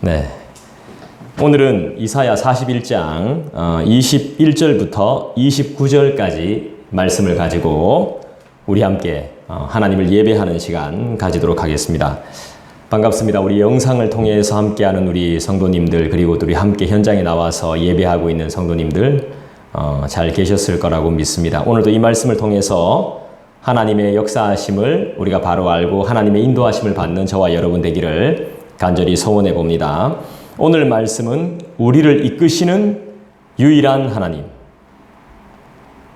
네. 오늘은 이사야 41장 21절부터 29절까지 말씀을 가지고 우리 함께 하나님을 예배하는 시간 가지도록 하겠습니다. 반갑습니다. 우리 영상을 통해서 함께하는 우리 성도님들, 그리고 우리 함께 현장에 나와서 예배하고 있는 성도님들 잘 계셨을 거라고 믿습니다. 오늘도 이 말씀을 통해서 하나님의 역사하심을 우리가 바로 알고 하나님의 인도하심을 받는 저와 여러분 되기를 간절히 소원해 봅니다. 오늘 말씀은 우리를 이끄시는 유일한 하나님,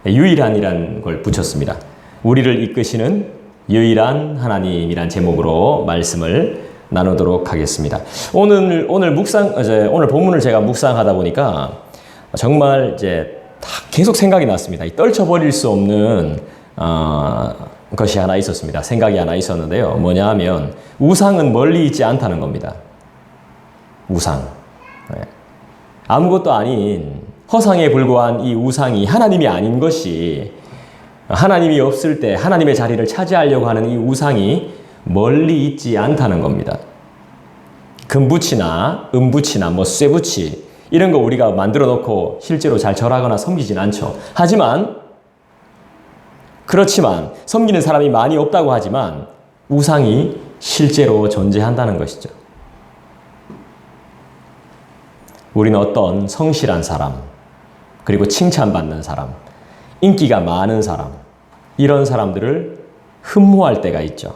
유일한이라는 걸 붙였습니다. 우리를 이끄시는 유일한 하나님이란 제목으로 말씀을 나누도록 하겠습니다. 오늘 본문을 제가 묵상하다 보니까 정말 계속 생각이 났습니다. 떨쳐버릴 수 없는 것이 하나 있었습니다. 생각이 하나 있었는데요. 뭐냐 하면 우상은 멀리 있지 않다는 겁니다. 우상. 아무것도 아닌 허상에 불과한 이 우상이 하나님이 아닌 것이, 하나님이 없을 때 하나님의 자리를 차지하려고 하는 이 우상이 멀리 있지 않다는 겁니다. 금붙이나 은붙이나 쇠붙이 이런 거 우리가 만들어 놓고 실제로 잘 절하거나 섬기진 않죠. 그렇지만 섬기는 사람이 많이 없다고 하지만 우상이 실제로 존재한다는 것이죠. 우리는 어떤 성실한 사람, 그리고 칭찬받는 사람, 인기가 많은 사람, 이런 사람들을 흠모할 때가 있죠.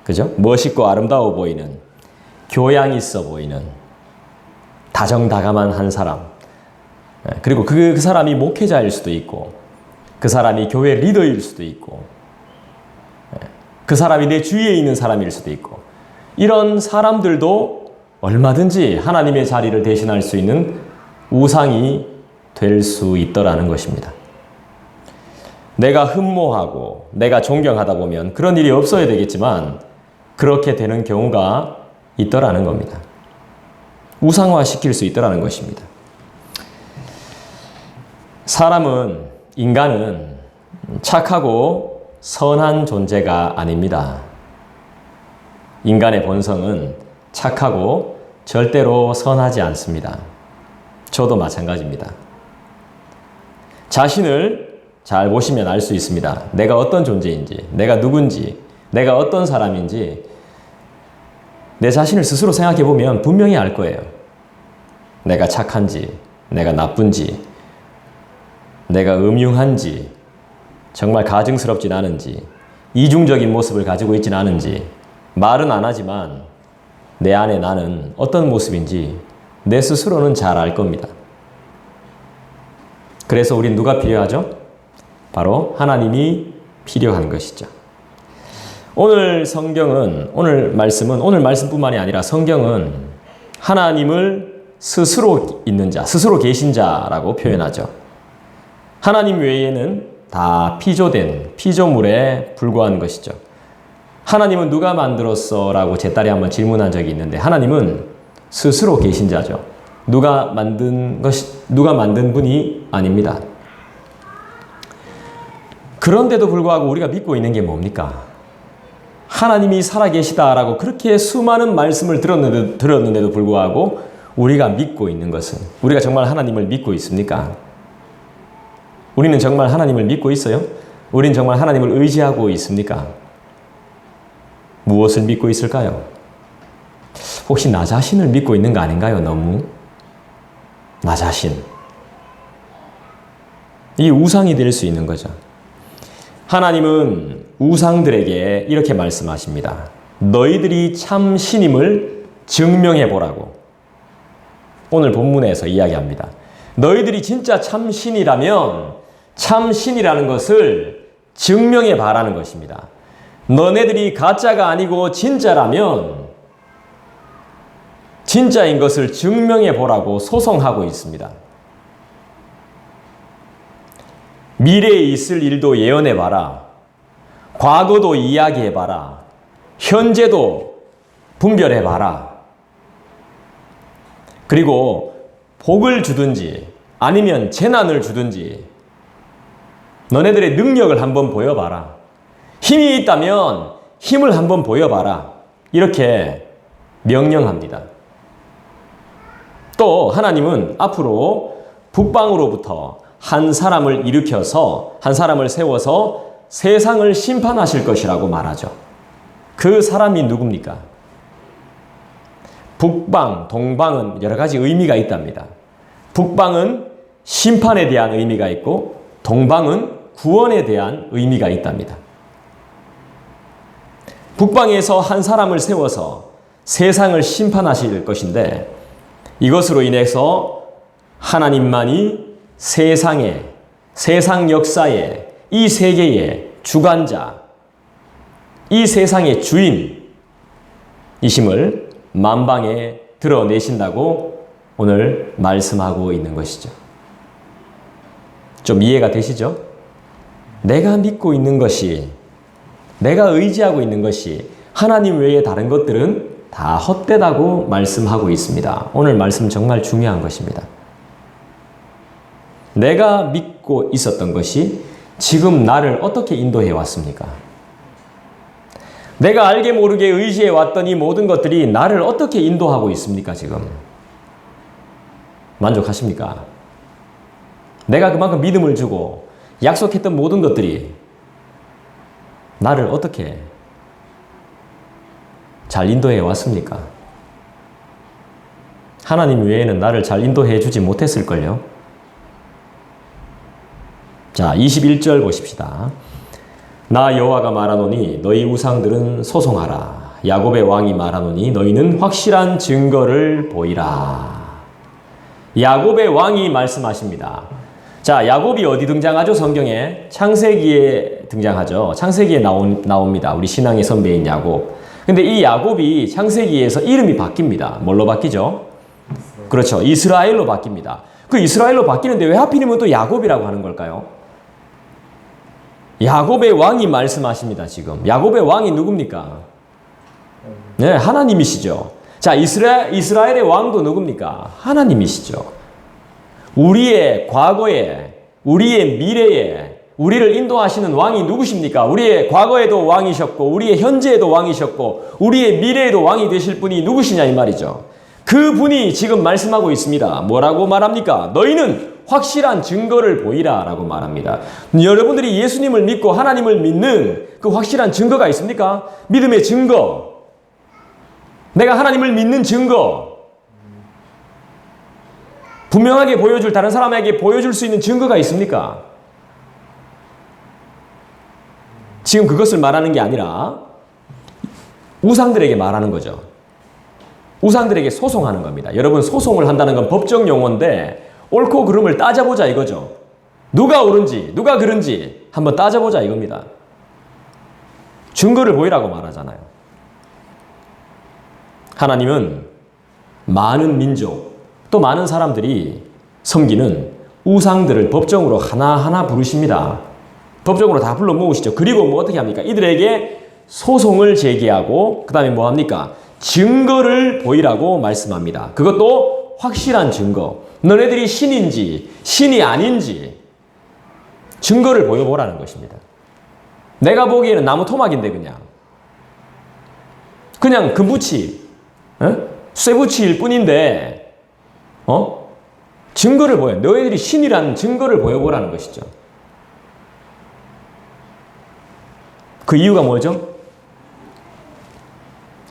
그죠? 멋있고 아름다워 보이는, 교양 있어 보이는, 다정다감한 한 사람, 그리고 그 사람이 목회자일 수도 있고, 그 사람이 교회 리더일 수도 있고, 그 사람이 내 주위에 있는 사람일 수도 있고, 이런 사람들도 얼마든지 하나님의 자리를 대신할 수 있는 우상이 될 수 있더라는 것입니다. 내가 흠모하고 내가 존경하다 보면 그런 일이 없어야 되겠지만 그렇게 되는 경우가 있더라는 겁니다. 우상화시킬 수 있더라는 것입니다. 인간은 착하고 선한 존재가 아닙니다. 인간의 본성은 착하고 절대로 선하지 않습니다. 저도 마찬가지입니다. 자신을 잘 보시면 알 수 있습니다. 내가 어떤 존재인지, 내가 누군지, 내가 어떤 사람인지 내 자신을 스스로 생각해 보면 분명히 알 거예요. 내가 착한지, 내가 나쁜지, 내가 음흉한지, 정말 가증스럽진 않은지, 이중적인 모습을 가지고 있진 않은지, 말은 안 하지만 내 안에 나는 어떤 모습인지 내 스스로는 잘 알 겁니다. 그래서 우린 누가 필요하죠? 바로 하나님이 필요한 것이죠. 오늘 말씀뿐만이 아니라 성경은 하나님을 스스로 있는 자, 스스로 계신 자라고 표현하죠. 하나님 외에는 다 피조된 피조물에 불과한 것이죠. 하나님은 누가 만들었어? 라고 제 딸이 한번 질문한 적이 있는데, 하나님은 스스로 계신 자죠. 누가 만든 분이 아닙니다. 그런데도 불구하고 우리가 믿고 있는 게 뭡니까? 하나님이 살아계시다라고 그렇게 수많은 말씀을 들었는데도 불구하고 우리가 믿고 있는 것은, 우리가 정말 하나님을 믿고 있습니까? 우리는 정말 하나님을 믿고 있어요? 우리는 정말 하나님을 의지하고 있습니까? 무엇을 믿고 있을까요? 혹시 나 자신을 믿고 있는 거 아닌가요? 너무? 나 자신. 이 우상이 될 수 있는 거죠. 하나님은 우상들에게 이렇게 말씀하십니다. 너희들이 참 신임을 증명해 보라고. 오늘 본문에서 이야기합니다. 너희들이 진짜 참 신이라면 참 신이라는 것을 증명해 봐라는 것입니다. 너네들이 가짜가 아니고 진짜라면 진짜인 것을 증명해 보라고 소송하고 있습니다. 미래에 있을 일도 예언해 봐라. 과거도 이야기해 봐라. 현재도 분별해 봐라. 그리고 복을 주든지 아니면 재난을 주든지 너네들의 능력을 한번 보여봐라. 힘이 있다면 힘을 한번 보여봐라. 이렇게 명령합니다. 또 하나님은 앞으로 북방으로부터 한 사람을 일으켜서 한 사람을 세워서 세상을 심판하실 것이라고 말하죠. 그 사람이 누굽니까? 북방, 동방은 여러 가지 의미가 있답니다. 북방은 심판에 대한 의미가 있고 동방은 구원에 대한 의미가 있답니다. 북방에서 한 사람을 세워서 세상을 심판하실 것인데 이것으로 인해서 하나님만이 세상에, 세상 역사에, 이 세계의 주관자, 이 세상의 주인이심을 만방에 드러내신다고 오늘 말씀하고 있는 것이죠. 좀 이해가 되시죠? 내가 믿고 있는 것이, 내가 의지하고 있는 것이 하나님 외에 다른 것들은 다 헛되다고 말씀하고 있습니다. 오늘 말씀 정말 중요한 것입니다. 내가 믿고 있었던 것이 지금 나를 어떻게 인도해 왔습니까? 내가 알게 모르게 의지해 왔던 이 모든 것들이 나를 어떻게 인도하고 있습니까, 지금? 만족하십니까? 내가 그만큼 믿음을 주고 약속했던 모든 것들이 나를 어떻게 잘 인도해 왔습니까? 하나님 외에는 나를 잘 인도해 주지 못했을걸요? 자, 21절 보십시다. 나 여호와가 말하노니 너희 우상들은 소송하라. 야곱의 왕이 말하노니 너희는 확실한 증거를 보이라. 야곱의 왕이 말씀하십니다. 자, 야곱이 어디 등장하죠? 성경에 창세기에 등장하죠. 창세기에 나옵니다. 우리 신앙의 선배인 야곱. 근데 이 야곱이 창세기에서 이름이 바뀝니다. 뭘로 바뀌죠? 그렇죠. 이스라엘로 바뀝니다. 그 이스라엘로 바뀌는데 왜 하필이면 또 야곱이라고 하는 걸까요? 야곱의 왕이 말씀하십니다, 지금. 야곱의 왕이 누굽니까? 네, 하나님이시죠. 자, 이스라엘의 왕도 누굽니까? 하나님이시죠. 우리의 과거에, 우리의 미래에, 우리를 인도하시는 왕이 누구십니까? 우리의 과거에도 왕이셨고, 우리의 현재에도 왕이셨고, 우리의 미래에도 왕이 되실 분이 누구시냐 이 말이죠. 그 분이 지금 말씀하고 있습니다. 뭐라고 말합니까? 너희는 확실한 증거를 보이라 라고 말합니다. 여러분들이 예수님을 믿고 하나님을 믿는 그 확실한 증거가 있습니까? 믿음의 증거. 내가 하나님을 믿는 증거. 분명하게 보여줄, 다른 사람에게 보여줄 수 있는 증거가 있습니까? 지금 그것을 말하는 게 아니라 우상들에게 말하는 거죠. 우상들에게 소송하는 겁니다. 여러분, 소송을 한다는 건 법적 용어인데 옳고 그름을 따져보자 이거죠. 누가 옳은지, 누가 그른지 한번 따져보자 이겁니다. 증거를 보이라고 말하잖아요. 하나님은 많은 민족, 또 많은 사람들이 섬기는 우상들을 법정으로 하나하나 부르십니다. 법정으로 다 불러 모으시죠. 그리고 뭐 어떻게 합니까? 이들에게 소송을 제기하고 그 다음에 뭐 합니까? 증거를 보이라고 말씀합니다. 그것도 확실한 증거. 너네들이 신인지 신이 아닌지 증거를 보여보라는 것입니다. 내가 보기에는 나무 토막인데 그냥 금붙이, 쇠붙이일 뿐인데 증거를 보여. 너희들이 신이라는 증거를 보여보라는 것이죠. 그 이유가 뭐죠?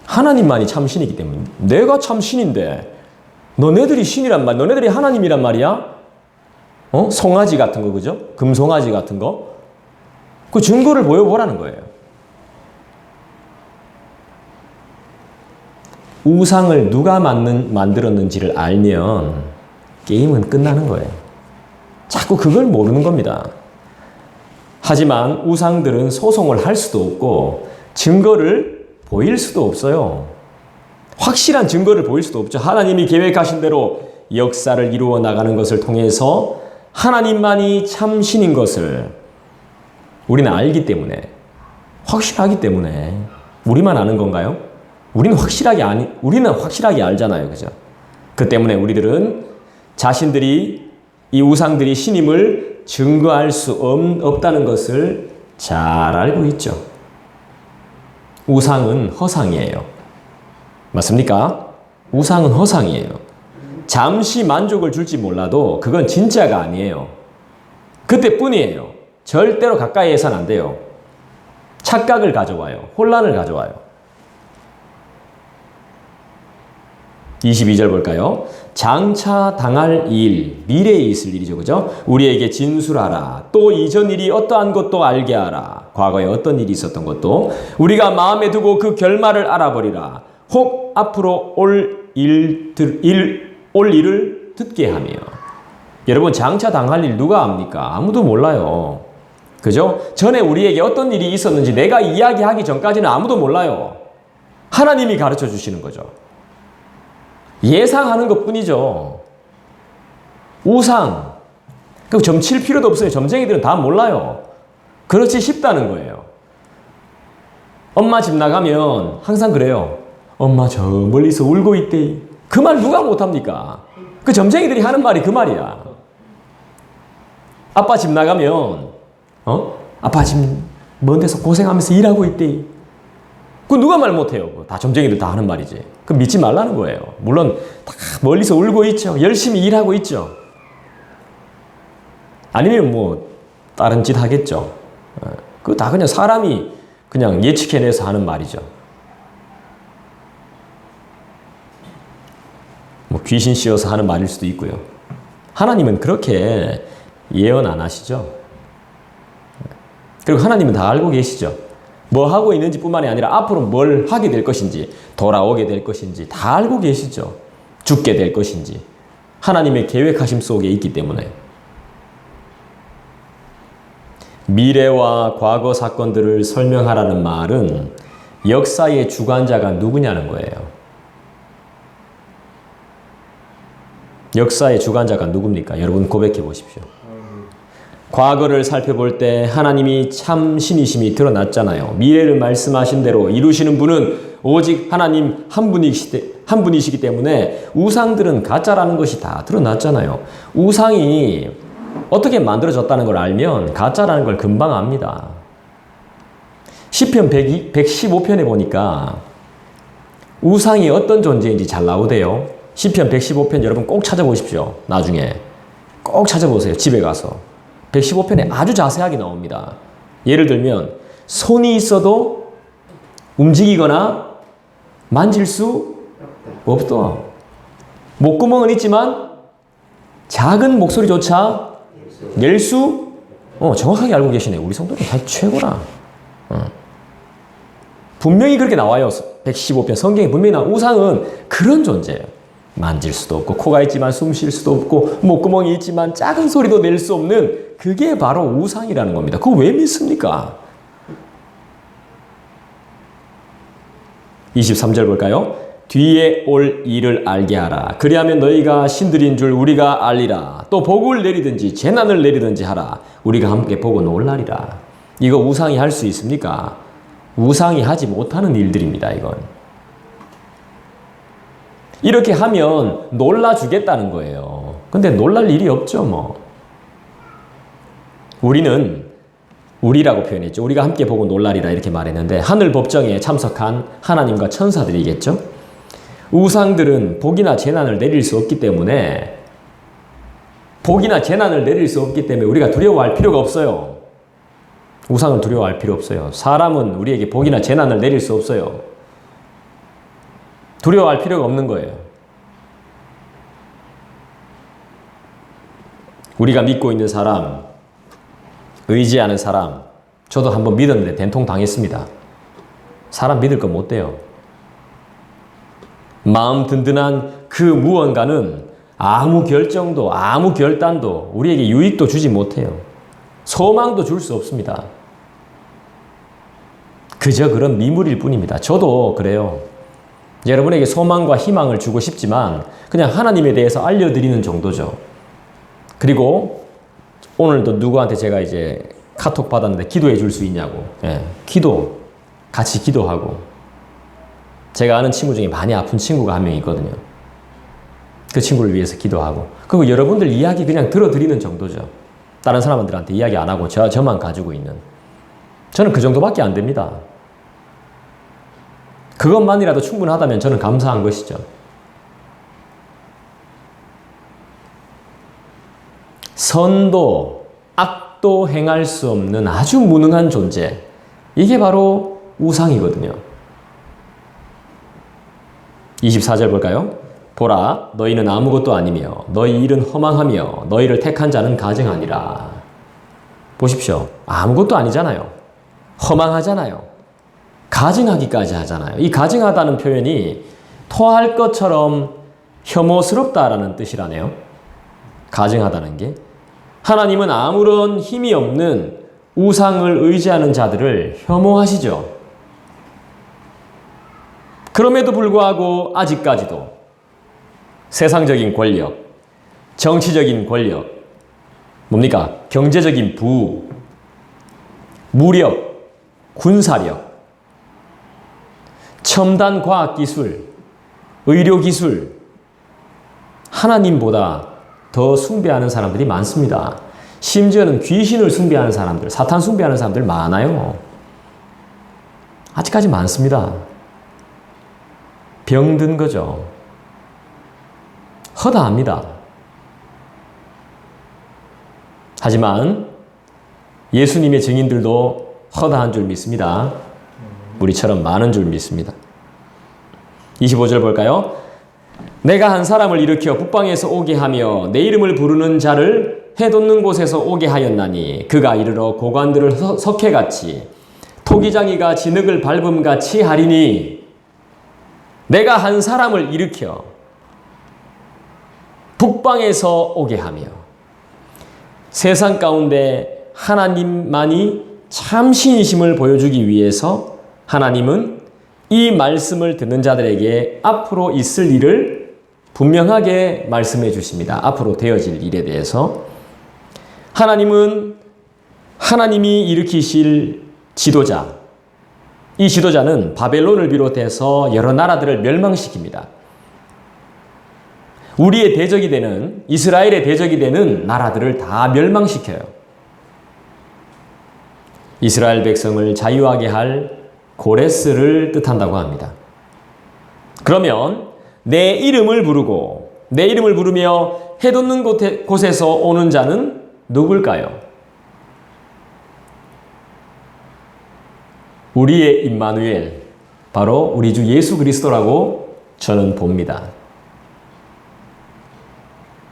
하나님만이 참 신이기 때문에. 내가 참 신인데 너네들이 신이란 말, 너네들이 하나님이란 말이야? 송아지 같은 거, 그죠? 금송아지 같은 거? 그 증거를 보여보라는 거예요. 우상을 누가 만들었는지를 알면 게임은 끝나는 거예요. 자꾸 그걸 모르는 겁니다. 하지만 우상들은 소송을 할 수도 없고 증거를 보일 수도 없어요. 확실한 증거를 보일 수도 없죠. 하나님이 계획하신 대로 역사를 이루어 나가는 것을 통해서 하나님만이 참 신인 것을 우리는 알기 때문에, 확실하기 때문에. 우리만 아는 건가요? 우리는 확실하게 알잖아요. 그죠? 그 때문에 우리들은 자신들이 이 우상들이 신임을 증거할 수 없다는 것을 잘 알고 있죠. 우상은 허상이에요. 맞습니까? 우상은 허상이에요. 잠시 만족을 줄지 몰라도 그건 진짜가 아니에요. 그때뿐이에요. 절대로 가까이 해서는 안 돼요. 착각을 가져와요. 혼란을 가져와요. 22절 볼까요? 장차 당할 일, 미래에 있을 일이죠. 그죠? 우리에게 진술하라. 또 이전 일이 어떠한 것도 알게 하라. 과거에 어떤 일이 있었던 것도 우리가 마음에 두고 그 결말을 알아버리라. 혹 앞으로 올 일을 듣게 하며. 여러분, 장차 당할 일 누가 압니까? 아무도 몰라요. 그죠? 전에 우리에게 어떤 일이 있었는지 내가 이야기하기 전까지는 아무도 몰라요. 하나님이 가르쳐 주시는 거죠. 예상하는 것 뿐이죠. 우상. 점칠 필요도 없어요. 점쟁이들은 다 몰라요. 그렇지 싶다는 거예요. 엄마 집 나가면 항상 그래요. 엄마 저 멀리서 울고 있대. 그 말 누가 못합니까? 그 점쟁이들이 하는 말이 그 말이야. 아빠 집 나가면 아빠 집 먼 데서 고생하면서 일하고 있대. 그 누가 말 못해요. 다 점쟁이들 다 하는 말이지. 그 믿지 말라는 거예요. 물론 다 멀리서 울고 있죠. 열심히 일하고 있죠. 아니면 뭐 다른 짓 하겠죠. 그거 다 그냥 사람이 그냥 예측해내서 하는 말이죠. 뭐 귀신 씌워서 하는 말일 수도 있고요. 하나님은 그렇게 예언 안 하시죠. 그리고 하나님은 다 알고 계시죠. 뭐 하고 있는지 뿐만이 아니라 앞으로 뭘 하게 될 것인지, 돌아오게 될 것인지 다 알고 계시죠. 죽게 될 것인지. 하나님의 계획하심 속에 있기 때문에. 미래와 과거 사건들을 설명하라는 말은 역사의 주관자가 누구냐는 거예요. 역사의 주관자가 누굽니까? 여러분 고백해 보십시오. 과거를 살펴볼 때 하나님이 참 신이심이 드러났잖아요. 미래를 말씀하신 대로 이루시는 분은 오직 하나님 한 분이시기 때문에 우상들은 가짜라는 것이 다 드러났잖아요. 우상이 어떻게 만들어졌다는 걸 알면 가짜라는 걸 금방 압니다. 시편 115편에 보니까 우상이 어떤 존재인지 잘 나오대요. 시편 115편 여러분 꼭 찾아보십시오. 나중에 꼭 찾아보세요. 집에 가서. 115편에 아주 자세하게 나옵니다. 예를 들면 손이 있어도 움직이거나 만질 수 없다. 목구멍은 있지만 작은 목소리조차 낼 수 정확하게 알고 계시네요. 우리 성도는 다 최고라. 분명히 그렇게 나와요. 115편 성경에 분명히 나와. 우상은 그런 존재예요. 만질 수도 없고 코가 있지만 숨 쉴 수도 없고 목구멍이 있지만 작은 소리도 낼 수 없는 그게 바로 우상이라는 겁니다. 그거 왜 믿습니까? 23절 볼까요? 뒤에 올 일을 알게 하라. 그리하면 너희가 신들인 줄 우리가 알리라. 또 복을 내리든지 재난을 내리든지 하라. 우리가 함께 보고 놀라리라. 이거 우상이 할 수 있습니까? 우상이 하지 못하는 일들입니다. 이건. 이렇게 하면 놀라주겠다는 거예요. 근데 놀랄 일이 없죠, 뭐. 우리는 우리라고 표현했죠. 우리가 함께 보고 놀라리라 이렇게 말했는데 하늘 법정에 참석한 하나님과 천사들이겠죠. 우상들은 복이나 재난을 내릴 수 없기 때문에 우리가 두려워할 필요가 없어요. 우상을 두려워할 필요 없어요. 사람은 우리에게 복이나 재난을 내릴 수 없어요. 두려워할 필요가 없는 거예요. 우리가 믿고 있는 사람, 의지하는 사람, 저도 한번 믿었는데 된통 당했습니다. 사람 믿을 건 못 돼요. 마음 든든한 그 무언가는 아무 결정도, 아무 결단도 우리에게 유익도 주지 못해요. 소망도 줄 수 없습니다. 그저 그런 미물일 뿐입니다. 저도 그래요. 여러분에게 소망과 희망을 주고 싶지만 그냥 하나님에 대해서 알려드리는 정도죠. 그리고 오늘도 누구한테 제가 이제 카톡 받았는데 기도해 줄 수 있냐고. 같이 기도하고. 제가 아는 친구 중에 많이 아픈 친구가 한 명 있거든요. 그 친구를 위해서 기도하고. 그리고 여러분들 이야기 그냥 들어드리는 정도죠. 다른 사람들한테 이야기 안 하고 저만 가지고 있는. 저는 그 정도밖에 안 됩니다. 그것만이라도 충분하다면 저는 감사한 것이죠. 선도, 악도 행할 수 없는 아주 무능한 존재. 이게 바로 우상이거든요. 24절 볼까요? 보라, 너희는 아무것도 아니며 너희 일은 허망하며 너희를 택한 자는 가증하니라. 보십시오. 아무것도 아니잖아요. 허망하잖아요. 가증하기까지 하잖아요. 이 가증하다는 표현이 토할 것처럼 혐오스럽다라는 뜻이라네요. 가증하다는 게. 하나님은 아무런 힘이 없는 우상을 의지하는 자들을 혐오하시죠. 그럼에도 불구하고 아직까지도 세상적인 권력, 정치적인 권력, 뭡니까? 경제적인 부우, 무력, 군사력, 첨단 과학기술, 의료기술, 하나님보다 더 숭배하는 사람들이 많습니다. 심지어는 귀신을 숭배하는 사람들, 사탄 숭배하는 사람들 많아요. 아직까지 많습니다. 병든 거죠. 허다합니다. 하지만 예수님의 증인들도 허다한 줄 믿습니다. 우리처럼 많은 줄 믿습니다. 25절 볼까요? 내가 한 사람을 일으켜 북방에서 오게 하며 내 이름을 부르는 자를 해돋는 곳에서 오게 하였나니 그가 이르러 고관들을 석회같이 토기장이가 진흙을 밟음같이 하리니. 내가 한 사람을 일으켜 북방에서 오게 하며, 세상 가운데 하나님만이 참 신이심을 보여주기 위해서 하나님은 이 말씀을 듣는 자들에게 앞으로 있을 일을 분명하게 말씀해 주십니다. 앞으로 되어질 일에 대해서. 하나님은 하나님이 일으키실 지도자, 이 지도자는 바벨론을 비롯해서 여러 나라들을 멸망시킵니다. 우리의 대적이 되는, 이스라엘의 대적이 되는 나라들을 다 멸망시켜요. 이스라엘 백성을 자유하게 할 고레스를 뜻한다고 합니다. 그러면 내 이름을 부르고, 내 이름을 부르며 해돋는 곳에서 오는 자는 누굴까요? 우리의 임마누엘, 바로 우리 주 예수 그리스도라고 저는 봅니다.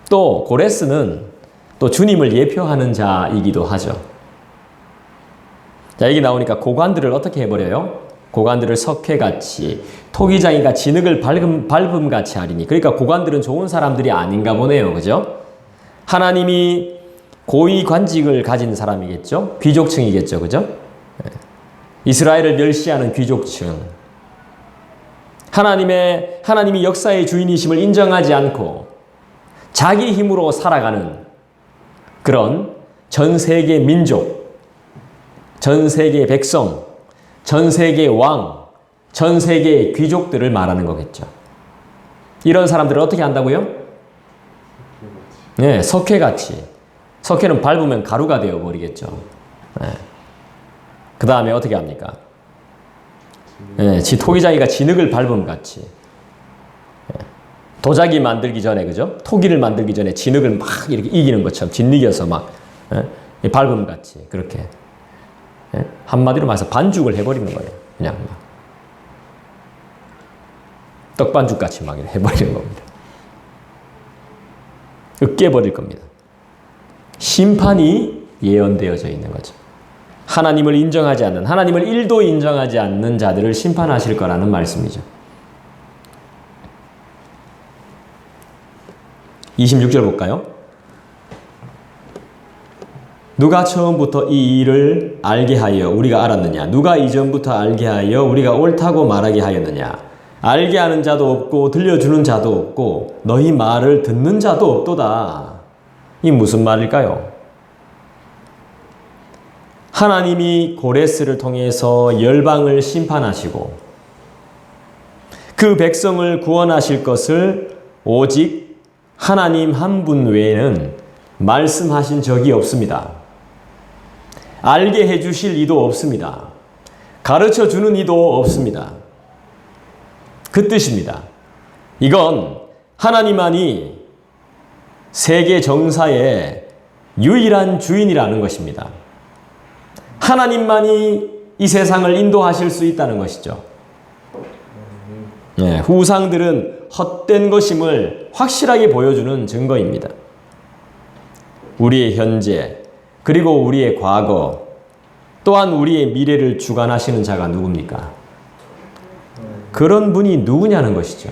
또 고레스는 또 주님을 예표하는 자이기도 하죠. 자, 여기 나오니까 고관들을 어떻게 해버려요? 고관들을 석회같이, 토기장이가 진흙을 밟음같이 하리니. 그러니까 고관들은 좋은 사람들이 아닌가 보네요. 그죠? 하나님이 고위 관직을 가진 사람이겠죠? 귀족층이겠죠. 그죠? 이스라엘을 멸시하는 귀족층. 하나님이 역사의 주인이심을 인정하지 않고 자기 힘으로 살아가는 그런 전 세계 민족, 전 세계 백성, 전 세계 왕, 전 세계 귀족들을 말하는 거겠죠. 이런 사람들을 어떻게 한다고요? 네, 석회같이. 석회는 밟으면 가루가 되어버리겠죠. 네. 그 다음에 어떻게 합니까? 네, 토기장이가 진흙을 밟음같이. 네. 도자기 만들기 전에, 그죠? 토기를 만들기 전에 진흙을 막 이렇게 이기는 것처럼 짓이겨서 막, 네? 밟음같이. 그렇게. 네? 한마디로 말해서 반죽을 해버리는 거예요. 그냥 막. 떡반죽같이 막 해버리는 겁니다. 으깨버릴 겁니다. 심판이 예언되어져 있는 거죠. 하나님을 인정하지 않는, 하나님을 1도 인정하지 않는 자들을 심판하실 거라는 말씀이죠. 26절 볼까요? 누가 처음부터 이 일을 알게 하여 우리가 알았느냐? 누가 이전부터 알게 하여 우리가 옳다고 말하게 하였느냐? 알게 하는 자도 없고 들려주는 자도 없고 너희 말을 듣는 자도 없도다. 이 무슨 말일까요? 하나님이 고레스를 통해서 열방을 심판하시고 그 백성을 구원하실 것을 오직 하나님 한 분 외에는 말씀하신 적이 없습니다. 알게 해주실 이도 없습니다. 가르쳐 주는 이도 없습니다. 그 뜻입니다. 이건 하나님만이 세계 정사에 유일한 주인이라는 것입니다. 하나님만이 이 세상을 인도하실 수 있다는 것이죠. 네, 우상들은 헛된 것임을 확실하게 보여주는 증거입니다. 우리의 현재, 그리고 우리의 과거, 또한 우리의 미래를 주관하시는 자가 누굽니까? 그런 분이 누구냐는 것이죠.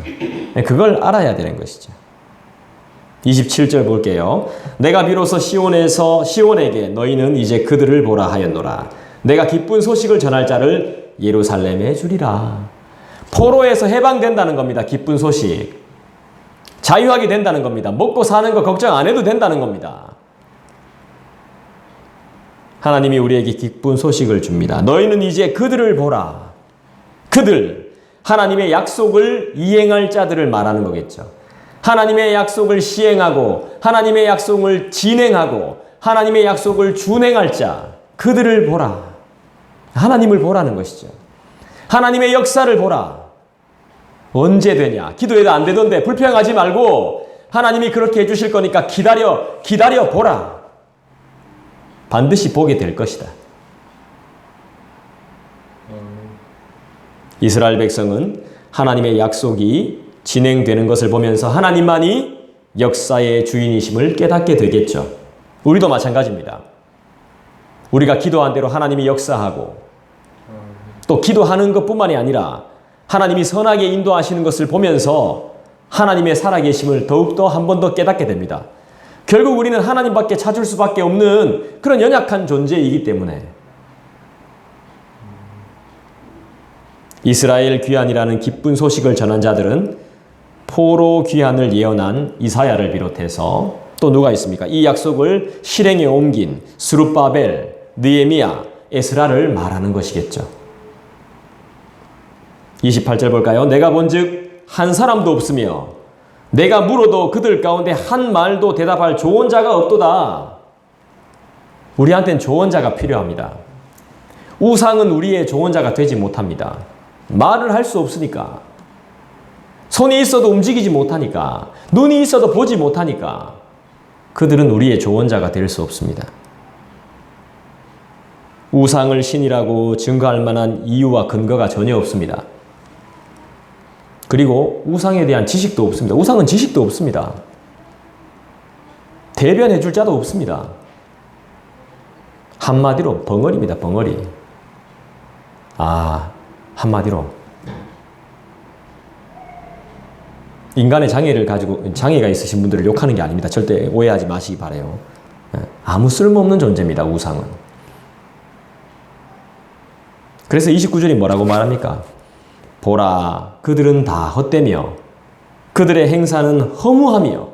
그걸 알아야 되는 것이죠. 27절 볼게요. 내가 비로소 시온에게 너희는 이제 그들을 보라 하였노라. 내가 기쁜 소식을 전할 자를 예루살렘에 주리라. 포로에서 해방된다는 겁니다. 기쁜 소식. 자유하게 된다는 겁니다. 먹고 사는 거 걱정 안 해도 된다는 겁니다. 하나님이 우리에게 기쁜 소식을 줍니다. 너희는 이제 그들을 보라. 그들, 하나님의 약속을 이행할 자들을 말하는 거겠죠. 하나님의 약속을 시행하고 하나님의 약속을 진행하고 하나님의 약속을 준행할 자, 그들을 보라. 하나님을 보라는 것이죠. 하나님의 역사를 보라. 언제 되냐? 기도해도 안 되던데 불평하지 말고 하나님이 그렇게 해주실 거니까 기다려 보라. 반드시 보게 될 것이다. 이스라엘 백성은 하나님의 약속이 진행되는 것을 보면서 하나님만이 역사의 주인이심을 깨닫게 되겠죠. 우리도 마찬가지입니다. 우리가 기도한 대로 하나님이 역사하고 또 기도하는 것뿐만이 아니라 하나님이 선하게 인도하시는 것을 보면서 하나님의 살아계심을 더욱더 한 번 더 깨닫게 됩니다. 결국 우리는 하나님밖에 찾을 수밖에 없는 그런 연약한 존재이기 때문에 이스라엘 귀환이라는 기쁜 소식을 전한 자들은 포로 귀환을 예언한 이사야를 비롯해서 또 누가 있습니까? 이 약속을 실행에 옮긴 스룹바벨, 느헤미야, 에스라를 말하는 것이겠죠. 28절 볼까요? 내가 본즉 한 사람도 없으며 내가 물어도 그들 가운데 한 말도 대답할 조언자가 없도다. 우리한테는 조언자가 필요합니다. 우상은 우리의 조언자가 되지 못합니다. 말을 할 수 없으니까. 손이 있어도 움직이지 못하니까. 눈이 있어도 보지 못하니까. 그들은 우리의 조언자가 될 수 없습니다. 우상을 신이라고 증거할 만한 이유와 근거가 전혀 없습니다. 그리고 우상에 대한 지식도 없습니다. 우상은 지식도 없습니다. 대변해 줄 자도 없습니다. 한마디로 벙어리입니다. 벙어리. 한마디로 인간의 장애가 있으신 분들을 욕하는 게 아닙니다. 절대 오해하지 마시기 바라요. 아무 쓸모없는 존재입니다. 우상은. 그래서 29절이 뭐라고 말합니까? 보라, 그들은 다 헛되며 그들의 행사는 허무하며.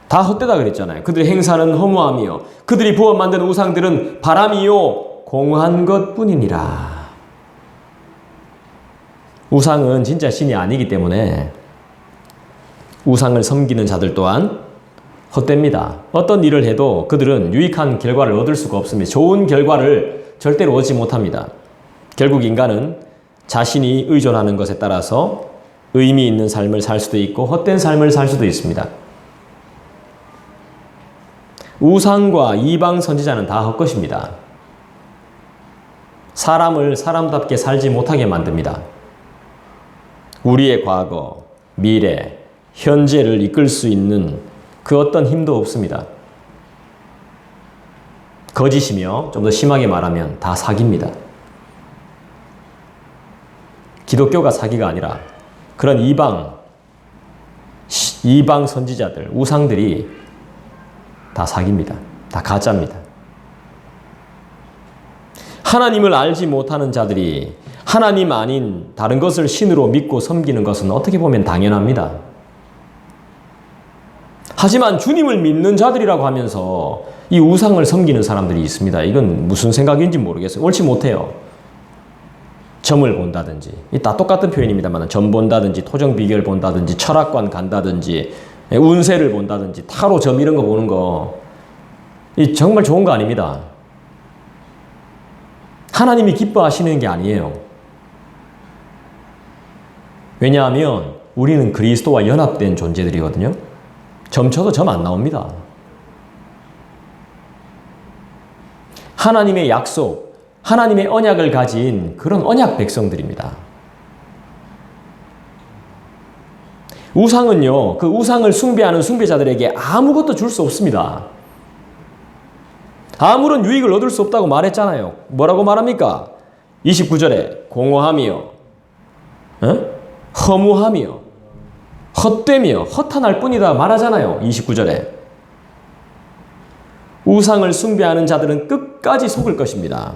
다 헛되다 그랬잖아요. 그들의 행사는 허무하며 그들이 부어 만든 우상들은 바람이요 공한 것뿐이니라. 우상은 진짜 신이 아니기 때문에 우상을 섬기는 자들 또한 헛됩니다. 어떤 일을 해도 그들은 유익한 결과를 얻을 수가 없습니다. 좋은 결과를 절대로 얻지 못합니다. 결국 인간은 자신이 의존하는 것에 따라서 의미 있는 삶을 살 수도 있고 헛된 삶을 살 수도 있습니다. 우상과 이방 선지자는 다 헛것입니다. 사람을 사람답게 살지 못하게 만듭니다. 우리의 과거, 미래, 현재를 이끌 수 있는 그 어떤 힘도 없습니다. 거짓이며 좀 더 심하게 말하면 다 사기입니다. 기독교가 사기가 아니라 그런 이방 선지자들, 우상들이 다 사기입니다. 다 가짜입니다. 하나님을 알지 못하는 자들이 하나님 아닌 다른 것을 신으로 믿고 섬기는 것은 어떻게 보면 당연합니다. 하지만 주님을 믿는 자들이라고 하면서 이 우상을 섬기는 사람들이 있습니다. 이건 무슨 생각인지 모르겠어요. 옳지 못해요. 점을 본다든지, 다 똑같은 표현입니다만 점 본다든지, 토정 비결 본다든지, 철학관 간다든지, 운세를 본다든지, 타로 점 이런 거 보는 거 정말 좋은 거 아닙니다. 하나님이 기뻐하시는 게 아니에요. 왜냐하면 우리는 그리스도와 연합된 존재들이거든요. 점 쳐도 점 안 나옵니다. 하나님의 약속, 하나님의 언약을 가진 그런 언약 백성들입니다. 우상은요, 그 우상을 숭배하는 숭배자들에게 아무것도 줄 수 없습니다. 아무런 유익을 얻을 수 없다고 말했잖아요. 뭐라고 말합니까? 29절에 공허하며 허무하며 헛되며 허탄할 뿐이다 말하잖아요. 29절에. 우상을 숭배하는 자들은 끝까지 속을 것입니다.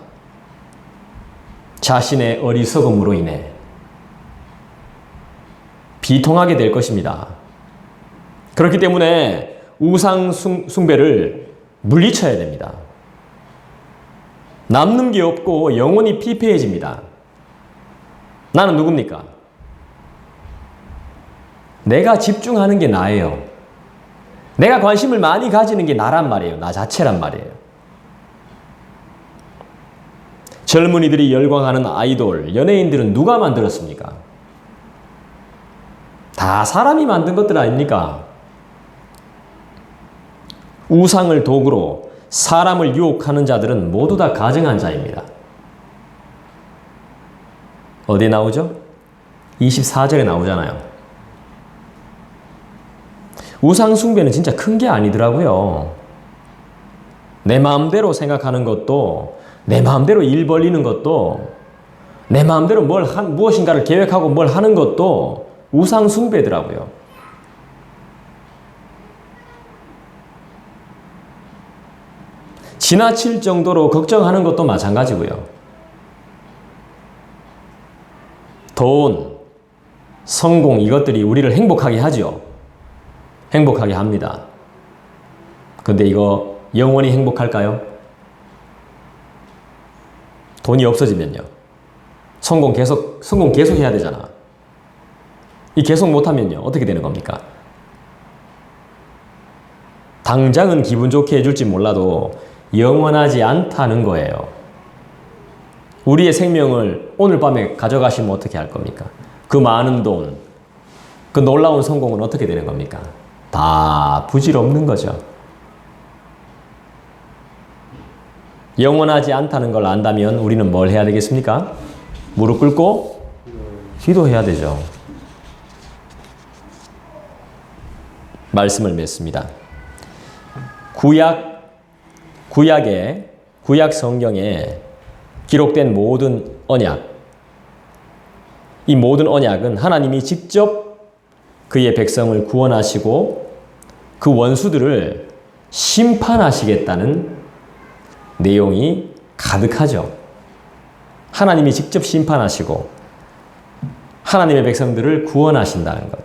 자신의 어리석음으로 인해 비통하게 될 것입니다. 그렇기 때문에 우상 숭배를 물리쳐야 됩니다. 남는 게 없고 영혼이 피폐해집니다. 나는 누굽니까? 내가 집중하는 게 나예요. 내가 관심을 많이 가지는 게 나란 말이에요. 나 자체란 말이에요. 젊은이들이 열광하는 아이돌, 연예인들은 누가 만들었습니까? 다 사람이 만든 것들 아닙니까? 우상을 도구로 사람을 유혹하는 자들은 모두 다 가증한 자입니다. 어디에 나오죠? 24절에 나오잖아요. 우상 숭배는 진짜 큰 게 아니더라고요. 내 마음대로 생각하는 것도, 내 마음대로 일 벌리는 것도, 내 마음대로 무엇인가를 계획하고 뭘 하는 것도 우상 숭배더라고요. 지나칠 정도로 걱정하는 것도 마찬가지고요. 돈, 성공 이것들이 우리를 행복하게 하죠. 행복하게 합니다. 근데 이거 영원히 행복할까요? 돈이 없어지면요. 성공 계속 해야 되잖아. 이 계속 못하면요. 어떻게 되는 겁니까? 당장은 기분 좋게 해줄지 몰라도 영원하지 않다는 거예요. 우리의 생명을 오늘 밤에 가져가시면 어떻게 할 겁니까? 그 많은 돈, 그 놀라운 성공은 어떻게 되는 겁니까? 다 부질없는 거죠. 영원하지 않다는 걸 안다면 우리는 뭘 해야 되겠습니까? 무릎 꿇고 기도해야 되죠. 말씀을 맺습니다. 구약 성경에 기록된 모든 언약, 이 모든 언약은 하나님이 직접 그의 백성을 구원하시고 그 원수들을 심판하시겠다는 내용이 가득하죠. 하나님이 직접 심판하시고 하나님의 백성들을 구원하신다는 것.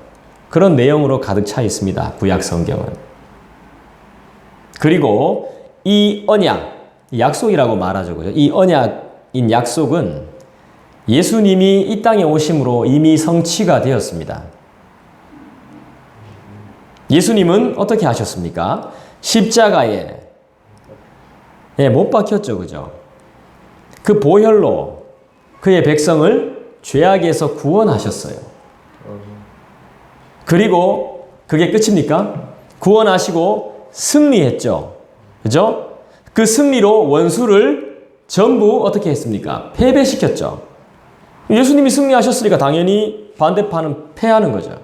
그런 내용으로 가득 차 있습니다. 구약 성경은. 그리고 이 언약, 약속이라고 말하죠. 그죠? 이 언약인 약속은 예수님이 이 땅에 오심으로 이미 성취가 되었습니다. 예수님은 어떻게 하셨습니까? 십자가에 못 박혔죠. 그죠? 그 보혈로 그의 백성을 죄악에서 구원하셨어요. 그리고 그게 끝입니까? 구원하시고 승리했죠. 그죠? 그 승리로 원수를 전부 어떻게 했습니까? 패배시켰죠. 예수님이 승리하셨으니까 당연히 반대파는 패하는 거죠.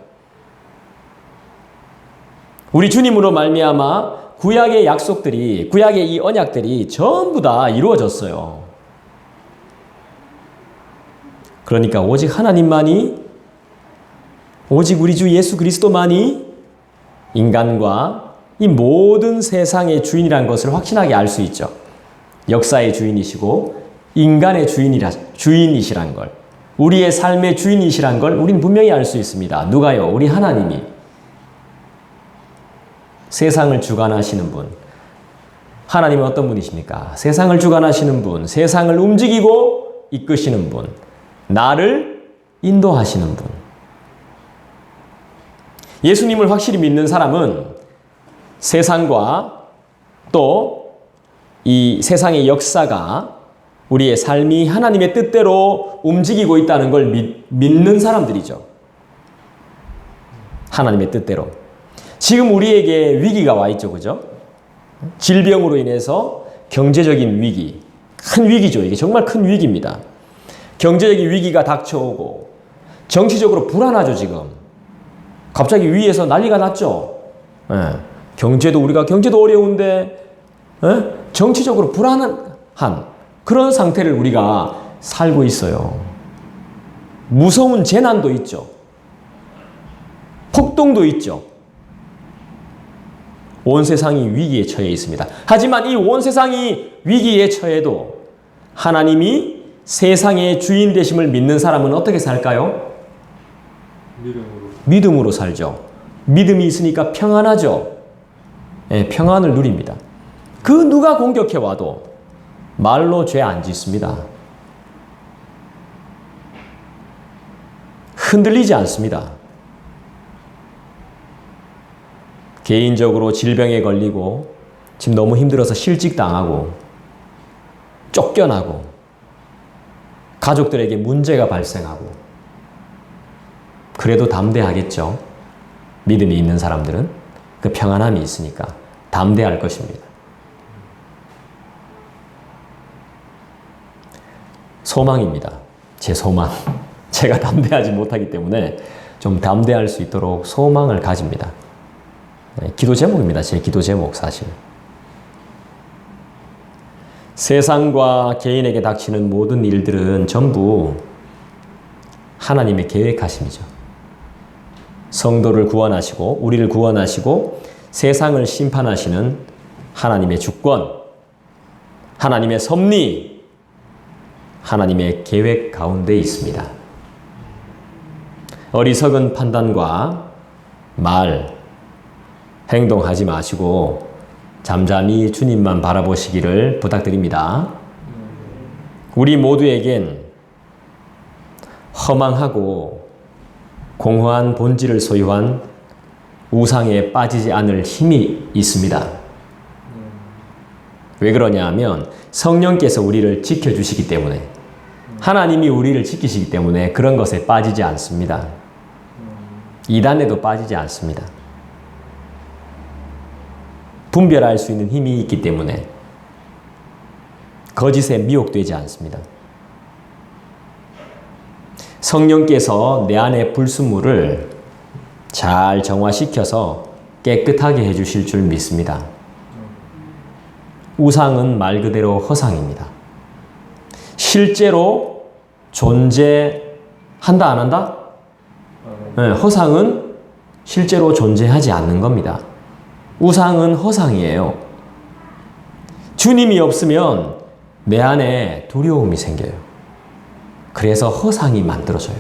우리 주님으로 말미암아 구약의 약속들이, 구약의 이 언약들이 전부 다 이루어졌어요. 그러니까 오직 하나님만이, 오직 우리 주 예수 그리스도만이 인간과 이 모든 세상의 주인이라는 것을 확신하게 알 수 있죠. 역사의 주인이시고 인간의 주인이시란 걸, 우리의 삶의 주인이시란 걸 우리는 분명히 알 수 있습니다. 누가요? 우리 하나님이. 세상을 주관하시는 분. 하나님은 어떤 분이십니까? 세상을 주관하시는 분, 세상을 움직이고 이끄시는 분, 나를 인도하시는 분. 예수님을 확실히 믿는 사람은 세상과 또 이 세상의 역사가 우리의 삶이 하나님의 뜻대로 움직이고 있다는 걸 믿는 사람들이죠. 하나님의 뜻대로. 지금 우리에게 위기가 와 있죠. 그죠? 질병으로 인해서 경제적인 위기, 큰 위기죠. 이게 정말 큰 위기입니다. 경제적인 위기가 닥쳐오고 정치적으로 불안하죠. 지금 갑자기 위에서 난리가 났죠. 예. 경제도 어려운데 정치적으로 불안한 그런 상태를 우리가 살고 있어요. 무서운 재난도 있죠. 폭동도 있죠. 온 세상이 위기에 처해 있습니다. 하지만 이 온 세상이 위기에 처해도 하나님이 세상의 주인 되심을 믿는 사람은 어떻게 살까요? 믿음으로 살죠. 믿음이 있으니까 평안하죠. 네, 평안을 누립니다. 그 누가 공격해 와도 말로 죄 안 짓습니다. 흔들리지 않습니다. 개인적으로 질병에 걸리고 지금 너무 힘들어서 실직당하고 쫓겨나고 가족들에게 문제가 발생하고 그래도 담대하겠죠. 믿음이 있는 사람들은 그 평안함이 있으니까 담대할 것입니다. 소망입니다. 제 소망. 제가 담대하지 못하기 때문에 좀 담대할 수 있도록 소망을 가집니다. 기도 제목입니다. 제 기도 제목 사실. 세상과 개인에게 닥치는 모든 일들은 전부 하나님의 계획하심이죠. 성도를 구원하시고 우리를 구원하시고 세상을 심판하시는 하나님의 주권, 하나님의 섭리, 하나님의 계획 가운데 있습니다. 어리석은 판단과 말, 행동하지 마시고 잠잠히 주님만 바라보시기를 부탁드립니다. 우리 모두에겐 허망하고 공허한 본질을 소유한 우상에 빠지지 않을 힘이 있습니다. 왜 그러냐 하면 성령께서 우리를 지켜주시기 때문에 하나님이 우리를 지키시기 때문에 그런 것에 빠지지 않습니다. 이단에도 빠지지 않습니다. 분별할 수 있는 힘이 있기 때문에 거짓에 미혹되지 않습니다. 성령께서 내 안의 불순물을 잘 정화시켜서 깨끗하게 해주실 줄 믿습니다. 우상은 말 그대로 허상입니다. 실제로 존재한다 안 한다? 네, 허상은 실제로 존재하지 않는 겁니다. 우상은 허상이에요. 주님이 없으면 내 안에 두려움이 생겨요. 그래서 허상이 만들어져요.